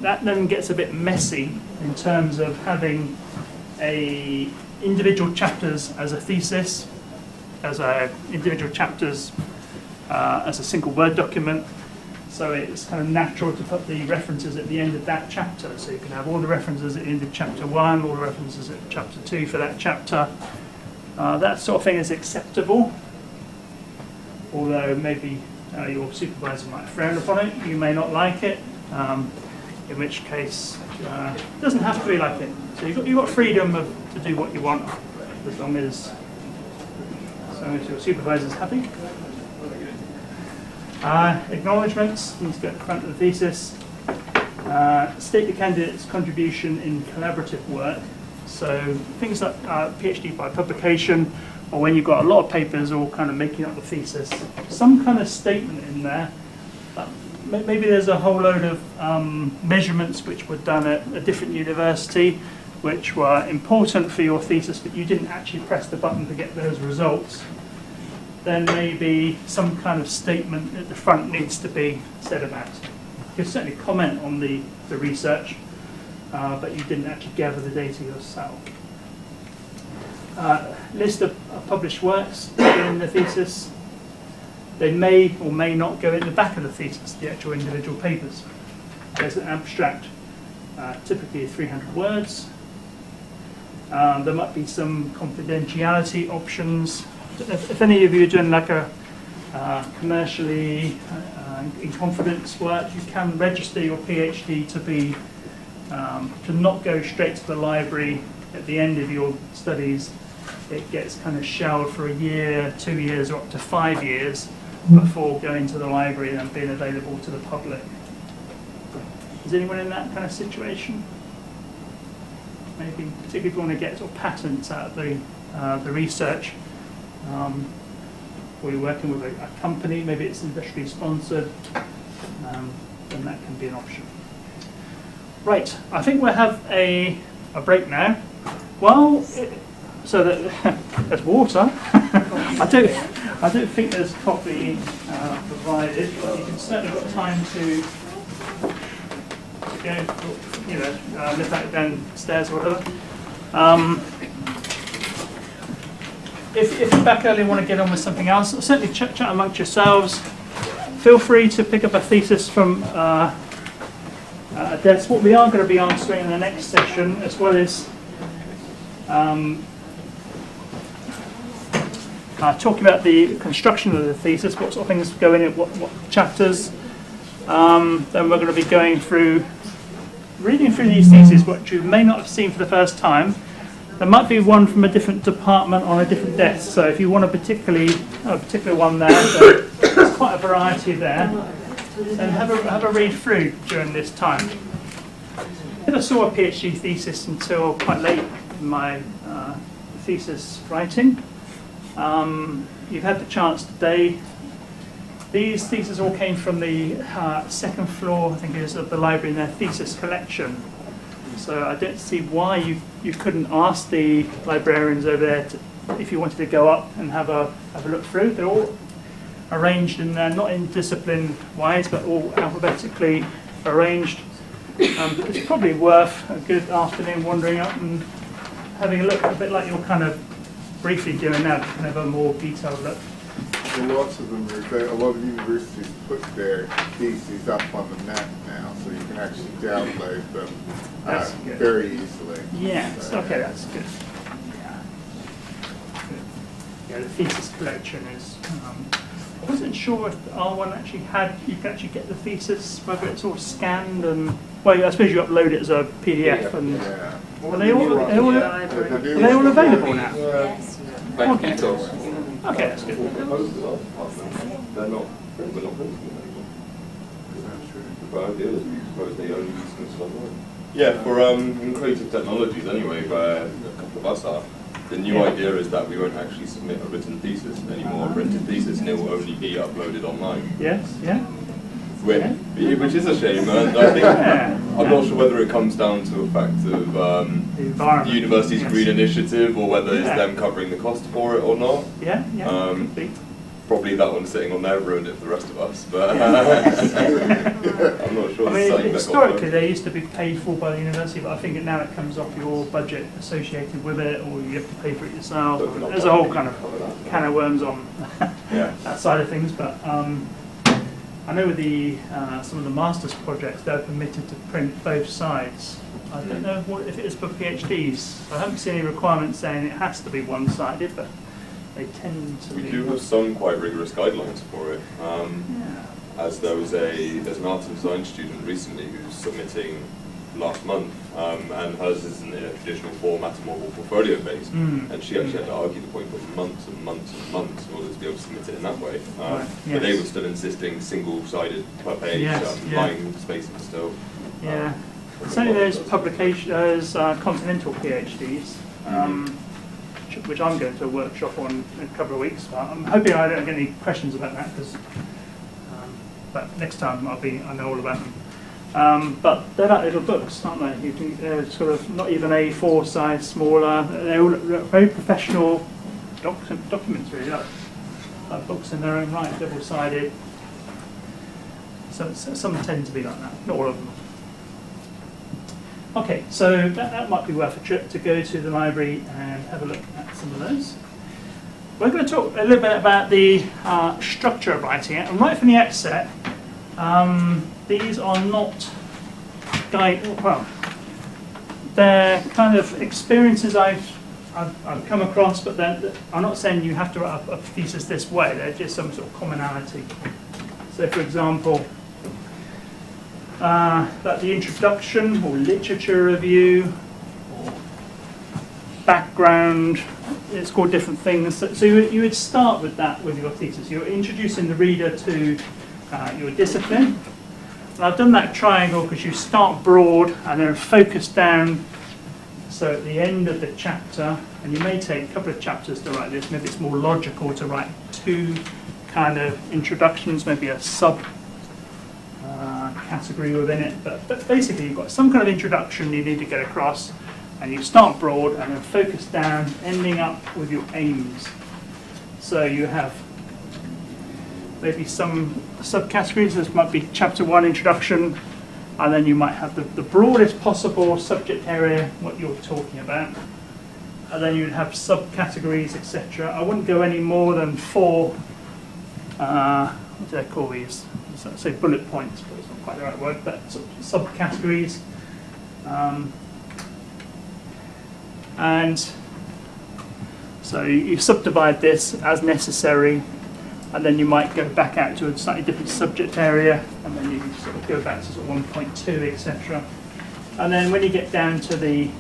that then gets a bit messy in terms of having individual chapters as a thesis, as individual chapters as a single Word document. So it's kind of natural to put the references at the end of that chapter. So you can have all the references at the end of chapter 1, all the references at chapter 2 for that chapter. That sort of thing is acceptable, although maybe your supervisor might frown upon it. You may not like it, in which case it doesn't have to be like it. So you've got freedom to do what you want, as long as your supervisor's happy. Acknowledgements need to go at the front of the thesis. State the candidate's contribution in collaborative work. So things like PhD by publication, or when you've got a lot of papers all kind of making up the thesis, some kind of statement in there that maybe there's a whole load of measurements which were done at a different university, which were important for your thesis, but you didn't actually press the button to get those results. Then maybe some kind of statement at the front needs to be said about it. You can certainly comment on the research, but you didn't actually gather the data yourself. List of published works in the thesis. They may or may not go in the back of the thesis, the actual individual papers. There's an abstract, typically 300 words. There might be some confidentiality options. If any of you are doing like a commercially in confidence work, you can register your PhD to be to not go straight to the library at the end of your studies. It gets kind of shelved for a year, 2 years, or up to 5 years before going to the library and being available to the public. Is anyone in that kind of situation? Maybe particularly if you want to get sort of patents out of the research, or you're working with a company, maybe it's industrially sponsored, then that can be an option. Right, I think we'll have a break now. So that there's water. I don't think there's coffee provided, but you can certainly got time to go, lift that downstairs or whatever. If you're back early and want to get on with something else, certainly chat amongst yourselves. Feel free to pick up a thesis from a desk. What we are going to be answering in the next session, as well as talking about the construction of the thesis, what sort of things go in it, what chapters. Then we're going to be going through, reading through these theses, which you may not have seen for the first time. There might be one from a different department on a different desk, so if you want a particular one there, so there's quite a variety there. And have a read through during this time. I never saw a PhD thesis until quite late in my thesis writing. You've had the chance today. These theses all came from the second floor, I think it is, of the library in their thesis collection. So I don't see why you couldn't ask the librarians over there if you wanted to go up and have a look through. They're all arranged in there, not in discipline-wise, but all alphabetically arranged. It's probably worth a good afternoon wandering up and having a look, a bit like you're kind of briefly doing now, to have a more detailed look. Well, lots of them a lot of universities put their theses up on the net now, so you can actually download them very easily. Yes, So, okay, that's good. Yeah. Good. Yeah, the thesis collection is. I wasn't sure if R1 actually had. You can actually get the thesis, whether it's all scanned and. Well, I suppose you upload it as a PDF and. Yeah. Are they all available now? Yes. Okay. Okay, Okay, that's good. They're not printing anymore. The idea is we suppose they only use them online. Yeah, for in creative technologies anyway, where a couple of us are, the new idea is that we won't actually submit a written thesis anymore, a printed thesis, and it will only be uploaded online. Yes, yeah. Which is a shame, and I think I'm not sure whether it comes down to a fact of the university's green initiative or whether it's them covering the cost for it or not. Yeah, could be. Probably that one sitting on there ruined it for the rest of us, but I'm not sure. I mean, historically they used to be paid for by the university, but I think now it comes off your budget associated with it, or you have to pay for it yourself. There's a whole kind of can of worms on that side of things, but I know with the some of the master's projects, they're permitted to print both sides. I don't know if it is for PhDs. I haven't seen any requirements saying it has to be one-sided, but they tend to be. We do have some quite rigorous guidelines for it. As there's an art and design student recently who's submitting last month, and hers is in a traditional format, more portfolio based, and she actually had to argue the point for months and months and months in order to be able to submit it in that way. But they were still insisting single-sided per page, line spacing still. Yeah, certainly those publications, those continental PhDs, which I'm going to a workshop on in a couple of weeks. But I'm hoping I don't get any questions about that because but next time I know all about them. But they're like little books, aren't they? They're sort of not even A4 size, smaller. They're all very professional documents, really, like books in their own right, double-sided. So some tend to be like that, not all of them. Okay, so that might be worth a trip to go to the library and have a look at some of those. We're going to talk a little bit about the structure of writing it, and right from the outset, these are not they're kind of experiences I've come across, but then I'm not saying you have to write a thesis this way. They're just some sort of commonality. So, for example, like the introduction or literature review or background, it's called different things. So you would start with that with your thesis. You're introducing the reader to your discipline. And I've done that triangle because you start broad and then focus down. So at the end of the chapter, and you may take a couple of chapters to write this, maybe it's more logical to write two kind of introductions, maybe a sub category within it, but basically you've got some kind of introduction you need to get across, and you start broad and then focus down, ending up with your aims. So you have maybe some subcategories. This might be chapter 1 introduction, and then you might have the broadest possible subject area, what you're talking about, and then you'd have subcategories, etc. I wouldn't go any more than 4, what do they call these? So say bullet points, but it's not quite the right word, but sort of subcategories. And so you subdivide this as necessary, and then you might go back out to a slightly different subject area, and then you sort of go back to sort of 1.2, etc. And then when you get down to the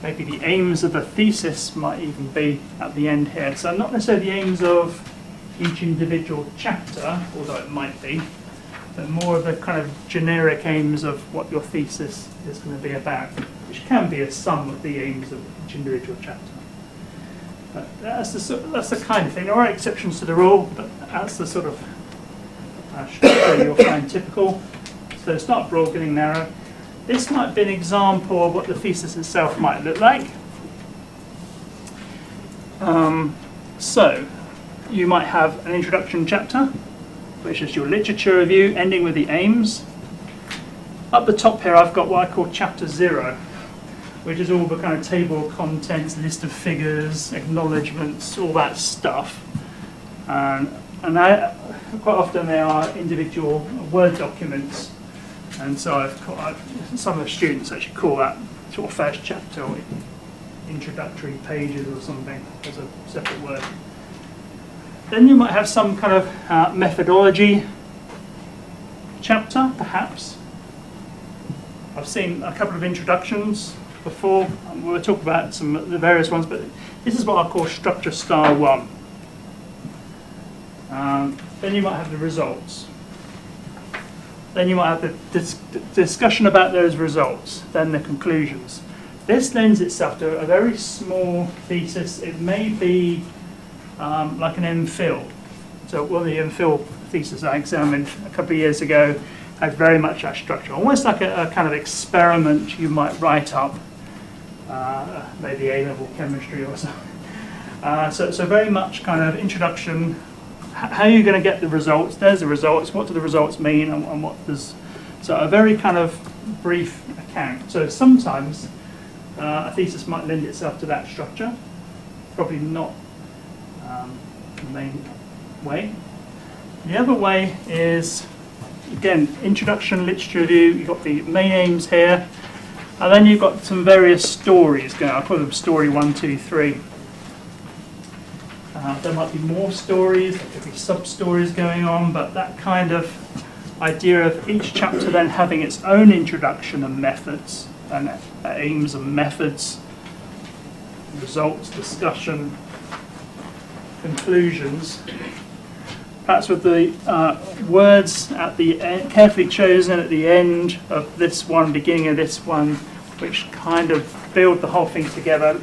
maybe the aims of the thesis might even be at the end here. So not necessarily the aims of each individual chapter, although it might be, but more of the kind of generic aims of what your thesis is going to be about, which can be a sum of the aims of each individual chapter. But that's the kind of thing. There are exceptions to the rule, but that's the sort of structure you'll find typical. So start broad, getting narrow. This might be an example of what the thesis itself might look like. So you might have an introduction chapter, which is your literature review, ending with the aims. Up the top here, I've got what I call chapter 0, which is all the kind of table of contents, list of figures, acknowledgements, all that stuff. And quite often they are individual Word documents. And so some of the students actually call that sort of first chapter or introductory pages or something as a separate word. Then you might have some kind of methodology chapter, perhaps. I've seen a couple of introductions before. We'll talk about some of the various ones, but this is what I call structure style 1. Then you might have the results. Then you might have the discussion about those results, then the conclusions. This lends itself to a very small thesis. It may be like an MPhil. So one of the MPhil theses I examined a couple of years ago had very much that structure, almost like a kind of experiment you might write up, maybe A-level chemistry or something. So very much kind of introduction. How are you going to get the results? There's the results. What do the results mean, and what does? So a very kind of brief account. So sometimes a thesis might lend itself to that structure. Probably not the main way. The other way is, again, introduction, literature review. You've got the main aims here, and then you've got some various stories going. I'll call them story 1, 2, 3. There might be more stories, there could be sub-stories going on, but that kind of idea of each chapter then having its own introduction and methods, and aims and methods, results, discussion, conclusions. Perhaps with the words at the end, carefully chosen at the end of this one, beginning of this one, which kind of build the whole thing together.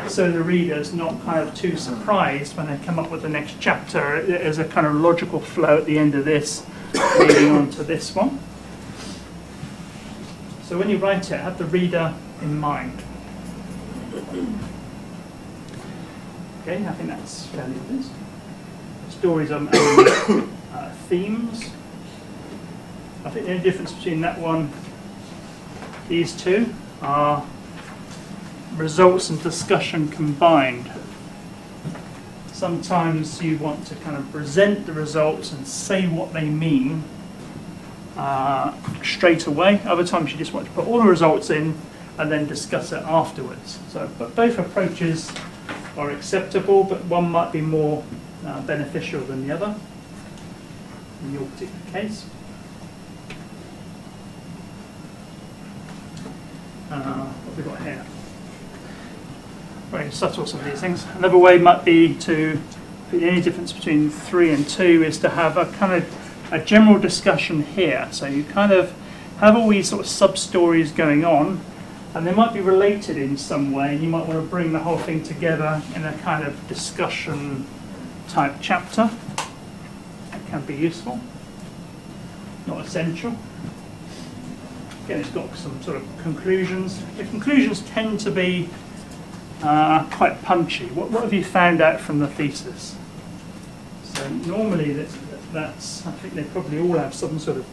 so the reader's not kind of too surprised when they come up with the next chapter. There's a kind of logical flow at the end of this, leading on to this one. So when you write it, have the reader in mind. Okay, I think that's fairly obvious. Stories are themes. I think the only difference between that one, these two, are results and discussion combined. Sometimes you want to kind of present the results and say what they mean straight away. Other times you just want to put all the results in and then discuss it afterwards. So, but both approaches are acceptable, but one might be more beneficial than the other in your particular case. What have we got here? Very subtle, some of these things. Another way might be to, the only difference between 3 and 2 is to have a kind of a general discussion here. So you kind of have all these sort of sub-stories going on, and they might be related in some way, and you might want to bring the whole thing together in a kind of discussion type chapter. That can be useful, not essential. Again, it's got some sort of conclusions. The conclusions tend to be quite punchy. What have you found out from the thesis? So normally that's I think they probably all have some sort of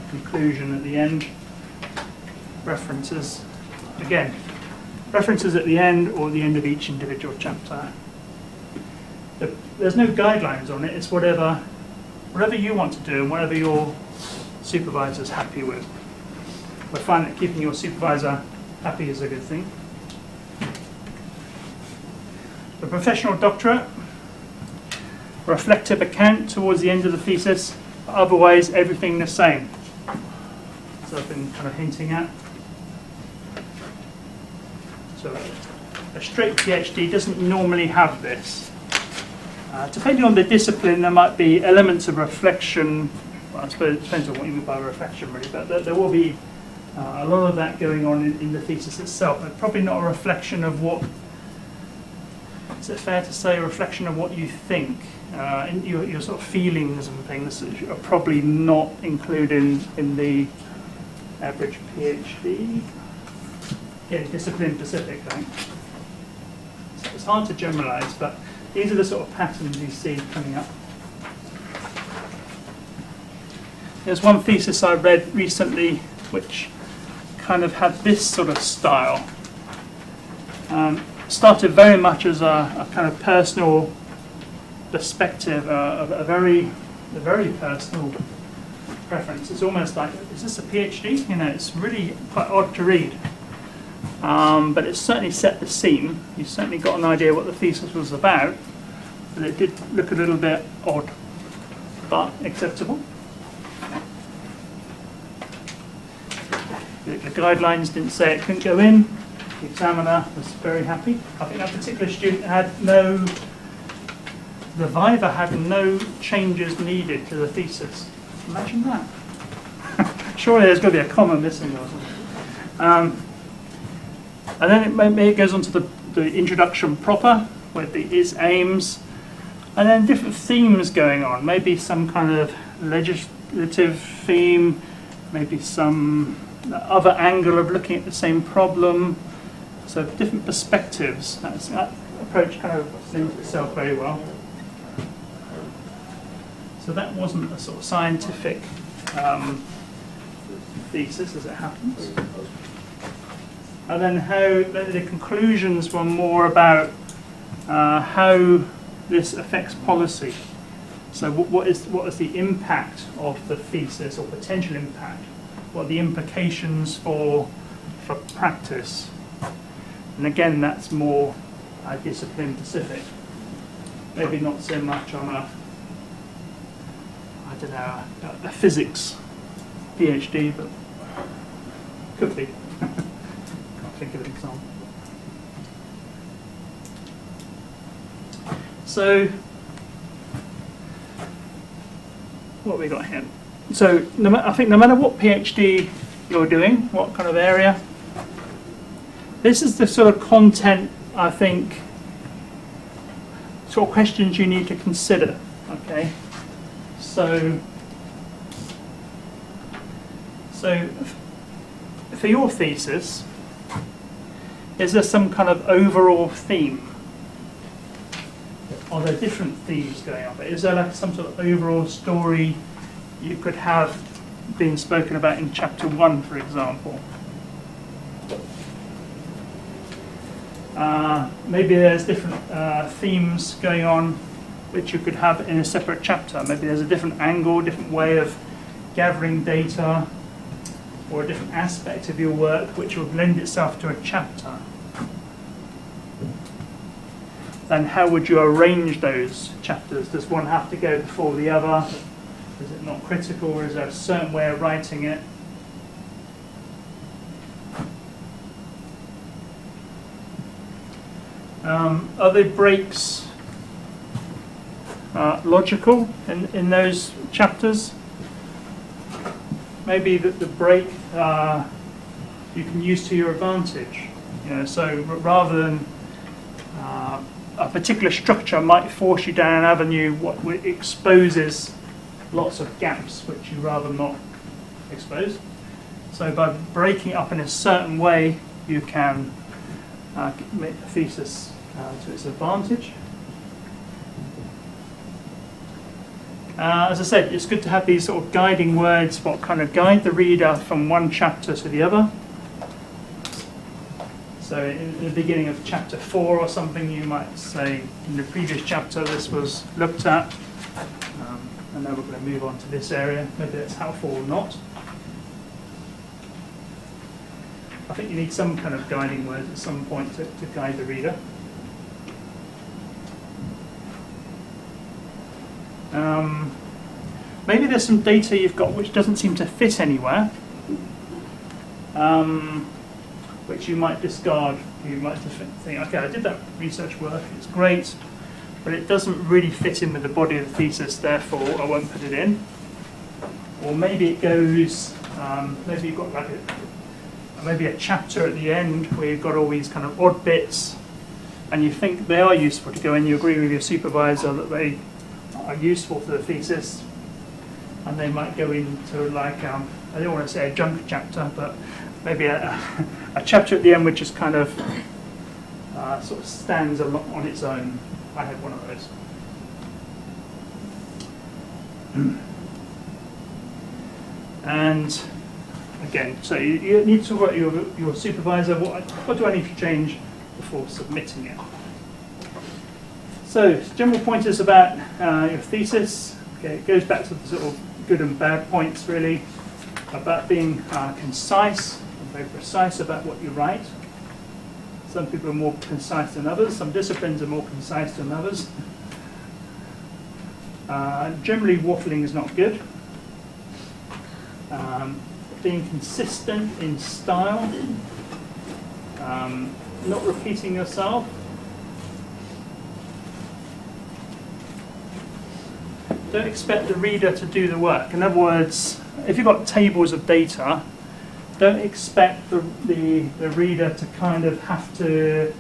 conclusion at the end. References, again, references at the end or the end of each individual chapter. There's no guidelines on it. It's whatever you want to do and whatever your supervisor's happy with. I find that keeping your supervisor happy is a good thing. The professional doctorate, reflective account towards the end of the thesis, otherwise everything the same. So I've been kind of hinting at. So a straight PhD doesn't normally have this. Depending on the discipline, there might be elements of reflection. Well, I suppose it depends on what you mean by reflection, really, but there will be a lot of that going on in the thesis itself, but probably not a reflection of what, is it fair to say, a reflection of what you think? Your sort of feelings and things are probably not included in the average PhD. Again, discipline specific, I think. So it's hard to generalise, but these are the sort of patterns you see coming up. There's one thesis I read recently which kind of had this sort of style. Started very much as a kind of personal perspective, a very personal preference. It's almost like, is this a PhD? You know, it's really quite odd to read. But it certainly set the scene. You certainly got an idea what the thesis was about, but it did look a little bit odd, but acceptable. The guidelines didn't say it couldn't go in. The examiner was very happy. I think that particular student had the Viva had no changes needed to the thesis. Imagine that. Surely there's got to be a comma missing or something. And then it goes on to the introduction proper, with its aims, and then different themes going on. Maybe some kind of legislative theme, maybe some other angle of looking at the same problem. So different perspectives. That approach kind of lends itself very well. So that wasn't a sort of scientific thesis, as it happens. And then the conclusions were more about how this affects policy. So what is the impact of the thesis, or potential impact? What are the implications for practice? And again, that's more discipline specific. Maybe not so much on a physics PhD, but could be. Can't think of an example. So, what have we got here? So, I think no matter what PhD you're doing, what kind of area, this is the sort of content I think, sort of questions you need to consider. Okay, so for your thesis, is there some kind of overall theme? Are there different themes going on? Is there like some sort of overall story you could have been spoken about in chapter 1, for example? Maybe there's different themes going on which you could have in a separate chapter. Maybe there's a different angle, different way of gathering data, or a different aspect of your work which will lend itself to a chapter. Then how would you arrange those chapters? Does one have to go before the other? Is it not critical, or is there a certain way of writing it? Are the breaks logical in those chapters? Maybe the break you can use to your advantage. So rather than a particular structure might force you down an avenue what exposes lots of gaps which you rather not expose. So by breaking it up in a certain way, you can make the thesis to its advantage. As I said, it's good to have these sort of guiding words, what kind of guide the reader from one chapter to the other. So in the beginning of chapter 4 or something, you might say, in the previous chapter this was looked at, and now we're going to move on to this area. Maybe that's helpful or not. I think you need some kind of guiding words at some point to guide the reader. Maybe there's some data you've got which doesn't seem to fit anywhere, which you might discard. You might think, okay, I did that research work, it's great, but it doesn't really fit in with the body of the thesis, therefore I won't put it in. Or maybe it goes, maybe you've got like maybe a chapter at the end where you've got all these kind of odd bits, and you think they are useful to go in, you agree with your supervisor that they are useful for the thesis, and they might go into like, I don't want to say a junk chapter, but maybe a chapter at the end which is kind of sort of stands a lot on its own. I had one of those. And again, so you need to work your supervisor, what do I need to change before submitting it? So, general pointers about your thesis. Okay, it goes back to the sort of good and bad points, really, about being concise and very precise about what you write. Some people are more concise than others. Some disciplines are more concise than others. Generally, waffling is not good. Being consistent in style, not repeating yourself. Don't expect the reader to do the work. In other words, if you've got tables of data, don't expect the reader to kind of have to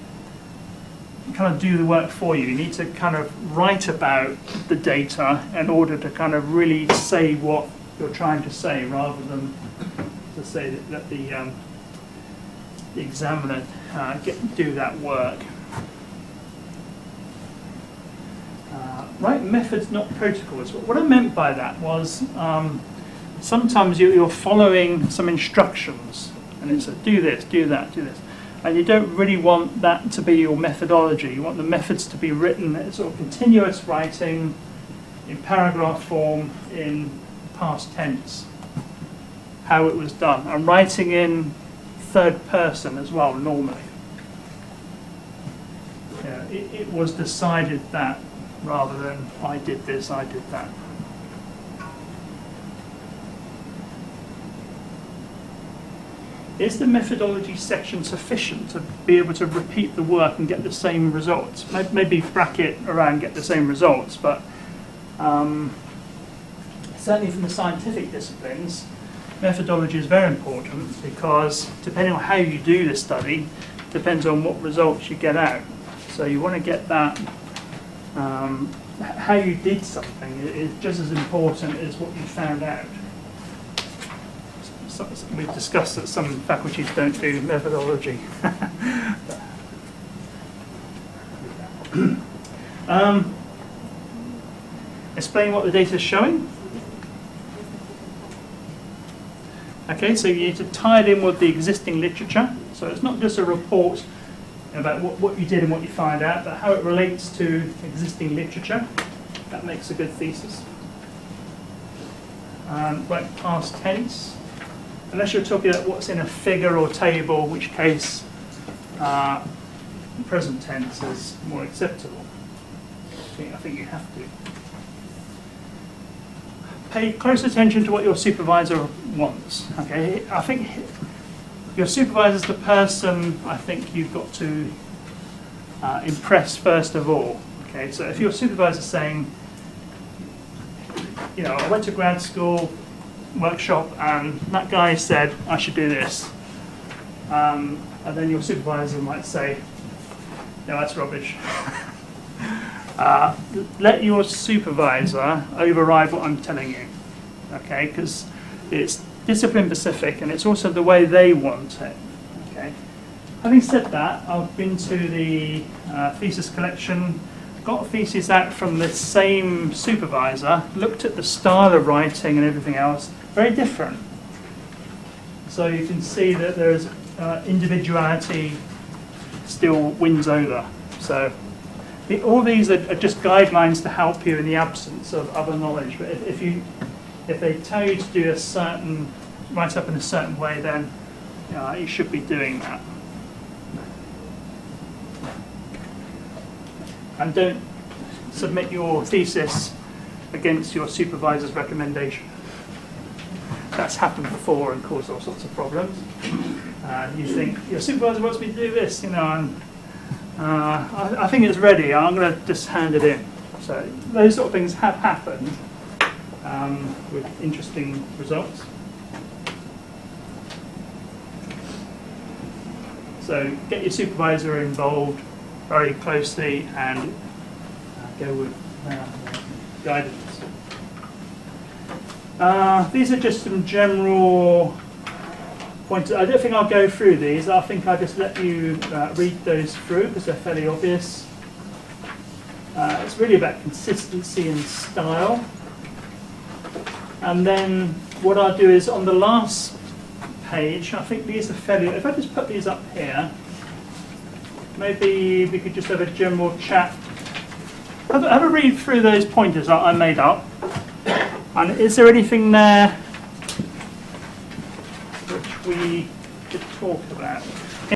kind of do the work for you. You need to kind of write about the data in order to kind of really say what you're trying to say, rather than to say that the examiner do that work. Right methods, not protocols. What I meant by that was sometimes you're following some instructions, and it's do this, do that, do this, and you don't really want that to be your methodology. You want the methods to be written as sort of continuous writing in paragraph form in past tense, how it was done, and writing in third person as well normally. Yeah, it was decided that, rather than I did this, I did that. Is the methodology section sufficient to be able to repeat the work and get the same results? Maybe bracket around get the same results, but certainly from the scientific disciplines, methodology is very important, because depending on how you do the study, depends on what results you get out. So you want to get that, how you did something is just as important as what you found out. So we've discussed that some faculties don't do methodology. Explain what the data is showing. Okay, so you need to tie it in with the existing literature. So it's not just a report about what you did and what you find out, but how it relates to existing literature. That makes a good thesis. Write past tense. Unless you're talking about what's in a figure or table, in which case present tense is more acceptable. I think you have to. Pay close attention to what your supervisor wants. Okay, I think your supervisor is the person I think you've got to impress first of all. Okay, so if your supervisor is saying, you know, I went to grad school workshop and that guy said I should do this, and then your supervisor might say, no, that's rubbish. Let your supervisor override what I'm telling you, okay? Because it's discipline specific and it's also the way they want it, okay? Having said that, I've been to the thesis collection, got a thesis out from the same supervisor, looked at the style of writing and everything else, very different. So you can see that there's individuality still wins over. So all these are just guidelines to help you in the absence of other knowledge. But if they tell you to do write up in a certain way, then you should be doing that. And don't submit your thesis against your supervisor's recommendation. That's happened before and caused all sorts of problems. You think your supervisor wants me to do this, you know, and I think it's ready. I'm going to just hand it in. So those sort of things have happened with interesting results. So get your supervisor involved very closely and go with guidance. These are just some general pointers. I don't think I'll go through these. I think I'll just let you read those through because they're fairly obvious. It's really about consistency and style. And then what I'll do is on the last page, I think these are fairly, if I just put these up here, maybe we could just have a general chat. Have a read through those pointers that I made up. And is there anything there which we could talk about?